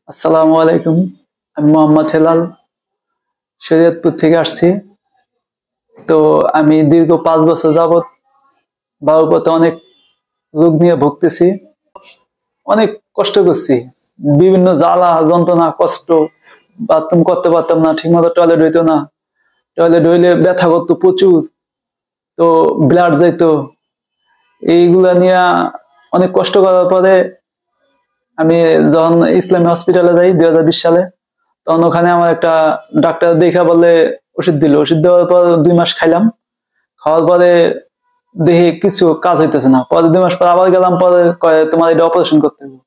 আসসালামু আলাইকুম। আমি মোহাম্মদ হেলাল শরীয়তপুর থেকে আসছি। তো আমি দীর্ঘ 5 বছর যাবত বাবুপথে অনেক রোগ নিয়ে ভুগতেছি। অনেক কষ্ট করছি, বিভিন্ন জ্বালা যন্ত্রণা কষ্ট। বাথরুম করতে পারতাম না, ঠিক মতো টয়লেট হইতো না, টয়লেট হইলে ব্যথা করতো প্রচুর, তো ব্লাড যাইতো। এইগুলা নিয়ে অনেক কষ্ট করার পরে আমি যখন ইসলামী হসপিটালে যাই 2020 সালে, তখন ওখানে আমার একটা ডাক্তার দেখা বলে ওষুধ দিল। ওষুধ দেওয়ার পর 2 মাস খাইলাম। খাওয়ার পরে দেখি কিছু কাজ হইতেছে না। পরে 2 মাস পর আবার গেলাম, পরে কয় তোমার এটা অপারেশন করতে হবে।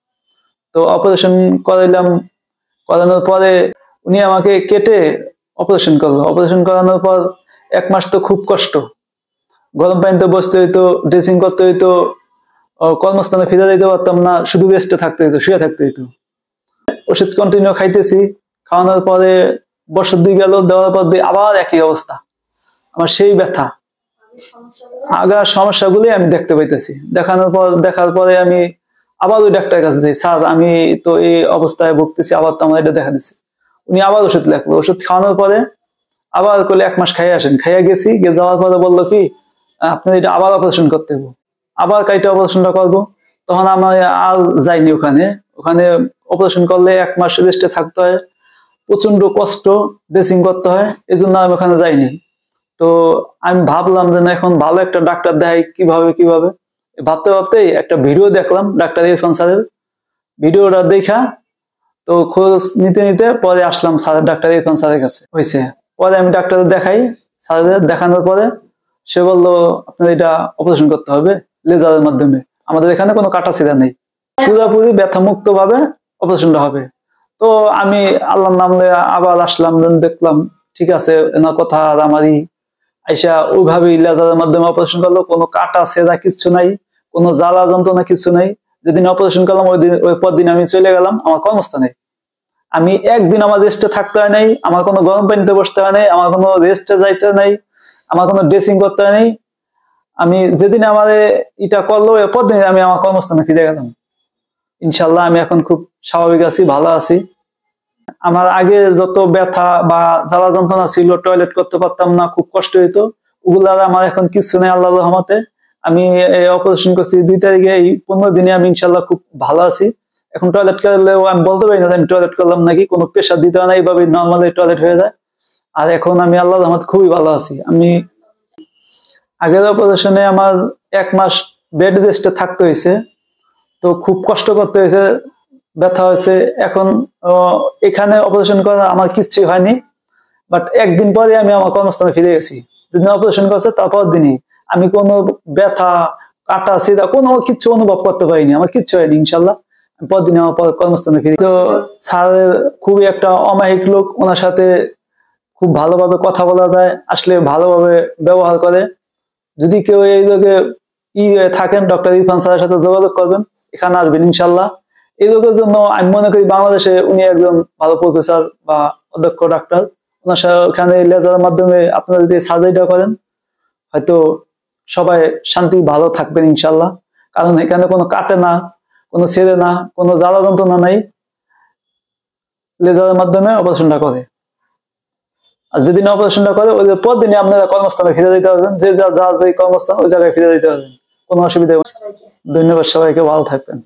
তো অপারেশন করাইলাম। করানোর পরে উনি আমাকে কেটে অপারেশন করলো। অপারেশন করানোর পর 1 মাস তো খুব কষ্ট। গরম পানিতে বসতে হইতো, ড্রেসিং করতে হইতো, কর্মস্থানে ফিরে যেতে পারতাম না, শুধু রেস্টে থাকতে হইতো, শুয়ে থাকতে হইতো। ওষুধ কন্টিনিউ খাইতেছি। খাওয়ানোর পরে বছর 2 গেল, দেওয়ার পর দিয়ে আবার একই অবস্থা। আমার সেই ব্যথা, আগার সমস্যাগুলি আমি দেখতে পাইতেছি। দেখার পরে আমি আবার ওই ডাক্তারের কাছে যাই, স্যার আমি তো এই অবস্থায় ভুগতেছি, আবার তো আমার এটা দেখা দিচ্ছে। উনি আবার ওষুধ লেখলো। ওষুধ খাওয়ানোর পরে আবার করলে 1 মাস খাইয়ে আসেন। খাইয়া গেছি, যাওয়ার পরে বললো কি আপনার এটা আবার অপারেশন করতে হবে। আবার কাইটা অপারেশনটা করবো। তখন আমার আর যাইনি ওখানে। ওখানে অপারেশন করলে 1 মাস রেস্টে থাকতে হয়, প্রচন্ড কষ্ট, ড্রেসিং করতে হয়, এই জন্য আমি ওখানে যাইনি। তো আমি ভাবলাম যে না, এখন ভালো একটা ডাক্তার দেখাই, কিভাবে ভাবতে ভাবতেই একটা ভিডিও দেখলাম ডাক্তার ইরফান স্যারের। ভিডিওটা দেখা তো খোঁজ নিতে নিতে পরে আসলাম স্যারের, ডাক্তার ইরফান স্যারের কাছে হয়েছে। পরে আমি ডাক্তারের দেখাই। স্যারের দেখানোর পরে সে বললো আপনার এটা অপারেশন করতে হবে লেজারের মাধ্যমে। আমাদের এখানে কোনো কাটাছিড়া নেই, পুরোপুরি ব্যথা মুক্ত ভাবে অপারেশনটা হবে। তো আমি আল্লাহর নাম লয়ে আবার আসলাম, দেখলাম ঠিক আছে এনার কথা আর আমারই। আইসা ওইভাবেই লেজারের মাধ্যমে অপারেশন করলো, কোনো কাটা ছেঁড়া কিচ্ছু নাই, কোনো জ্বালা যন্ত্রণা কিছু নাই। যেদিন অপারেশন করলাম ওই পরদিন আমি চলে গেলাম আমার কর্মস্থানে। আমি একদিন আমার রেস্টে থাকতে হয় নাই, আমার কোনো গরম পানিতে বসতে হয় নাই, আমার কোনো রেস্টে যাইতে নাই, আমার কোনো ড্রেসিং করতে হয় নাই। আমি যেদিন আমার এটা করলো এর পরদিন আমি আমার কর্মস্থানে ফিরে গেলাম। ইনশাল্লাহ আমি এখন খুব স্বাভাবিক আছি, ভালো আছি। আমার আগে যত ব্যথা বা জ্বালা যন্ত্রণা ছিল, টয়লেট করতে পারতাম না, খুব কষ্ট হইতো, ওগুলা আমার এখন কিছু নেই আল্লাহর রহমতে। আমি অপারেশন করছি 2 তারিখে, এই 15 দিনে আমি ইনশাল্লাহ খুব ভালো আছি। এখন টয়লেট করলেও আমি বলতে পারি না আমি টয়লেট করলাম নাকি, কোনো প্রেশার দিতে হয় না, এইভাবে নর্মালি টয়লেট হয়ে যায়। আর এখন আমি আল্লাহর রহমতে খুবই ভালো আছি। আমি আগের অপারেশনে আমার 1 মাস বেড রেস্টে থাকতে হয়েছে, তো খুব কষ্ট করতে হয়েছে, ব্যথা হয়েছে। এখন এখানে অপারেশন করা আমার কিচ্ছুই হয়নি, বাট একদিন পরে আমি আমার কর্মস্থানে ফিরে গেছি। যেদিন অপারেশন করছে তারপর দিনই আমি কোনো ব্যথা কাটা ছিঁড়া কোনো কিচ্ছু অনুভব করতে পারিনি, আমার কিচ্ছু হয়নি ইনশাল্লাহ। পরদিন আমার কর্মস্থানে ফিরে। তো স্যার খুবই একটা অমায়িক লোক, ওনার সাথে খুব ভালোভাবে কথা বলা যায়, আসলে ভালোভাবে ব্যবহার করে। যদি কেউ এই রোগে থাকেন, ডক্টর ইরফান স্যারের সাথে যোগাযোগ করবেন, এখানে আসবেন ইনশাল্লাহ। এই রোগের জন্য আমি মনে করি বাংলাদেশে উনি একজন ভালো প্রফেসর বা অধ্যক্ষ ডাক্তার। ওনার ওখানে লেজারের মাধ্যমে আপনারা যদি সার্জারিটা করেন, হয়তো সবাই শান্তি ভালো থাকবেন ইনশাল্লাহ। কারণ এখানে কোনো কাটে না, কোনো ছেড়ে না, কোনো জ্বালা যন্ত্রণা নাই, লেজারের মাধ্যমে অপারেশনটা করে। আর যেদিন অপারেশনটা করে ওই পরদিনই আপনারা কর্মস্থানে ফিরে যেতে পারবেন, যে কর্মস্থান ওই জায়গায় ফিরে যেতে পারবেন, কোনো অসুবিধা। ধন্যবাদ, সবাইকে ভালো থাকবেন।